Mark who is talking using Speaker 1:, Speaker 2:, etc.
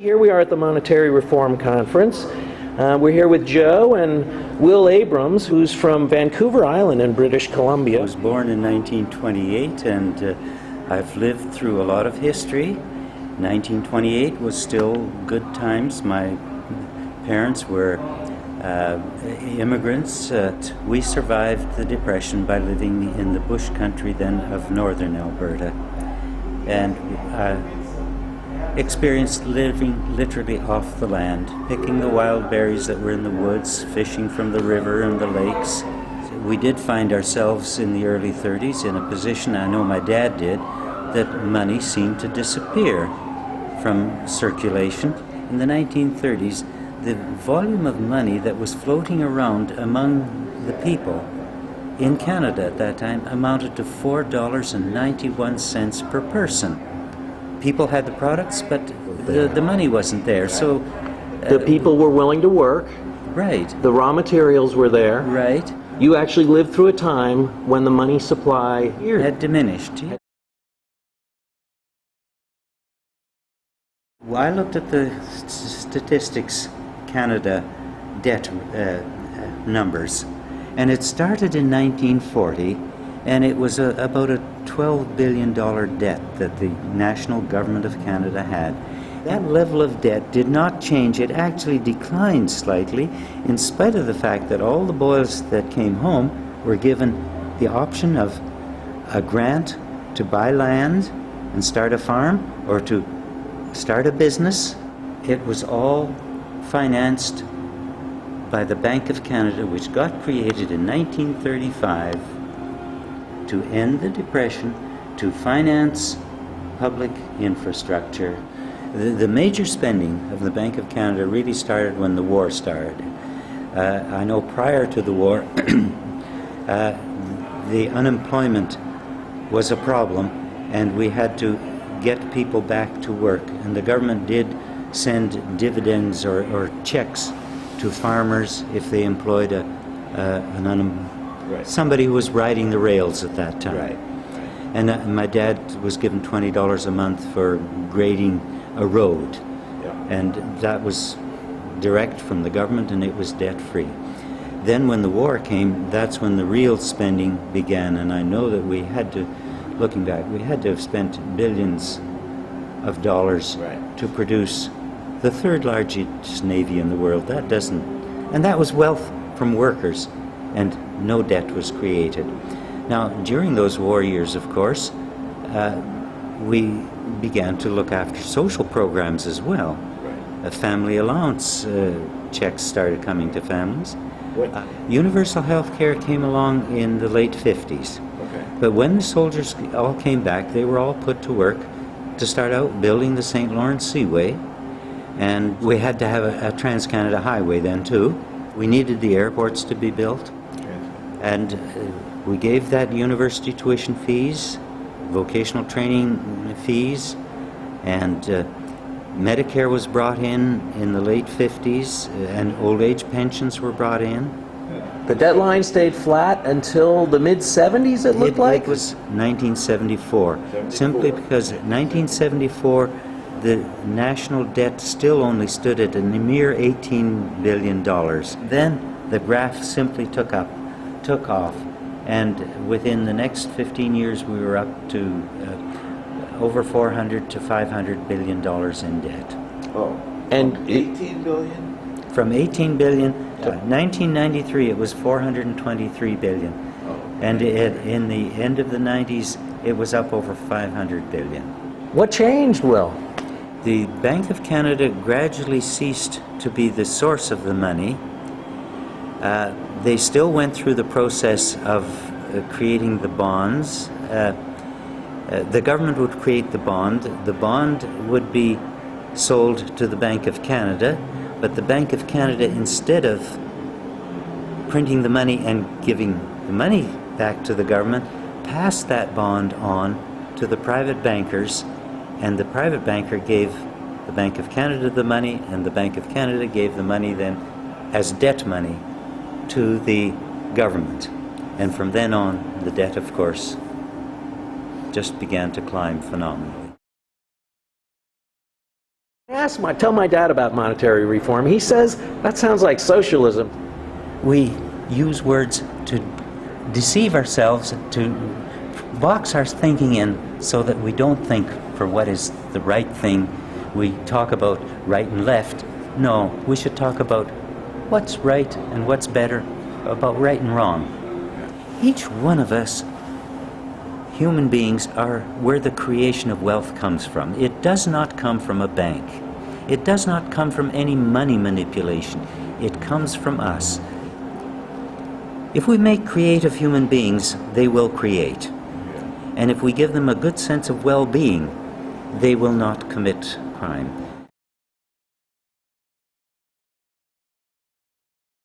Speaker 1: Here we are at the Monetary Reform Conference. We're here with Joe and Will Abrams, who's from Vancouver Island in British Columbia.
Speaker 2: I was born in 1928 and I've lived through a lot of history. 1928 was still good times. My parents were immigrants. We survived the Depression by living in the bush country then of northern Alberta, and experienced living literally off the land, picking the wild berries that were in the woods, fishing from the river and the lakes. We did find ourselves in the early 30s in a position, I know my dad did, that money seemed to disappear from circulation. In the 1930s, the volume of money that was floating around among the people in Canada at that time amounted to $4.91 per person. People had the products, but the money wasn't there. So
Speaker 1: the people were willing to work.
Speaker 2: Right.
Speaker 1: The raw materials were there.
Speaker 2: Right.
Speaker 1: You actually lived through a time when the money supply
Speaker 2: had diminished. Well, I looked at the Statistics Canada debt numbers, and it started in 1940, and it was about a $12 billion debt that the national government of Canada had. That level of debt did not change. It actually declined slightly, in spite of the fact that all the boys that came home were given the option of a grant to buy land and start a farm or to start a business. It was all financed by the Bank of Canada, which got created in 1935 to end the Depression, to finance public infrastructure. The major spending of the Bank of Canada really started when the war started. I know prior to the war, the unemployment was a problem, and we had to get people back to work. And the government did send dividends or checks to farmers if they employed somebody who was riding the rails at that time.
Speaker 1: Right.
Speaker 2: And my dad was given $20 a month for grading a road.
Speaker 1: Yeah.
Speaker 2: And that was direct from the government, and it was debt-free. Then when the war came, that's when the real spending began, and I know that we had to, looking back, we had to have spent billions of dollars to produce the third largest navy in the world. That doesn't, and that was wealth from workers, and no debt was created. Now, during those war years, of course, we began to look after social programs as well. A family allowance checks started coming to families. Universal health care came along in the late 50s.
Speaker 1: Okay.
Speaker 2: But when the soldiers all came back, they were all put to work to start out building the St. Lawrence Seaway. And we had to have a Trans-Canada Highway then too. We needed the airports to be built. And we gave that university tuition fees, vocational training fees, and Medicare was brought in the late 50s, and old age pensions were brought in.
Speaker 1: The debt line stayed flat until the mid-70s, it looked like?
Speaker 2: It was 1974, simply because 1974, the national debt still only stood at a mere $18 billion. Then the graph simply took off, and within the next 15 years we were up to over $400 to $500 billion in debt.
Speaker 1: Oh, and
Speaker 3: 18 billion?
Speaker 2: From 18 billion to 1993 it was 423 billion.
Speaker 3: Oh.
Speaker 2: And in the end of the 90s it was up over 500 billion.
Speaker 1: what changed, Will?
Speaker 2: The Bank of Canada gradually ceased to be the source of the money. They still went through the process of creating the bonds. The government would create the bond. The bond would be sold to the Bank of Canada, but the Bank of Canada, instead of printing the money and giving the money back to the government, passed that bond on to the private bankers, and the private banker gave the Bank of Canada the money, and the Bank of Canada gave the money then as debt money to the government. And from then on, the debt, of course, just began to climb phenomenally.
Speaker 1: tell my dad about monetary reform. He says that sounds like socialism.
Speaker 2: We use words to deceive ourselves, to box our thinking in so that we don't think for what is the right thing. We talk about right and left. No, we should talk about what's right and what's better, about right and wrong. Each one of us, human beings, are where the creation of wealth comes from. It does not come from a bank. It does not come from any money manipulation. It comes from us. If we make creative human beings, they will create. And if we give them a good sense of well-being, they will not commit crime.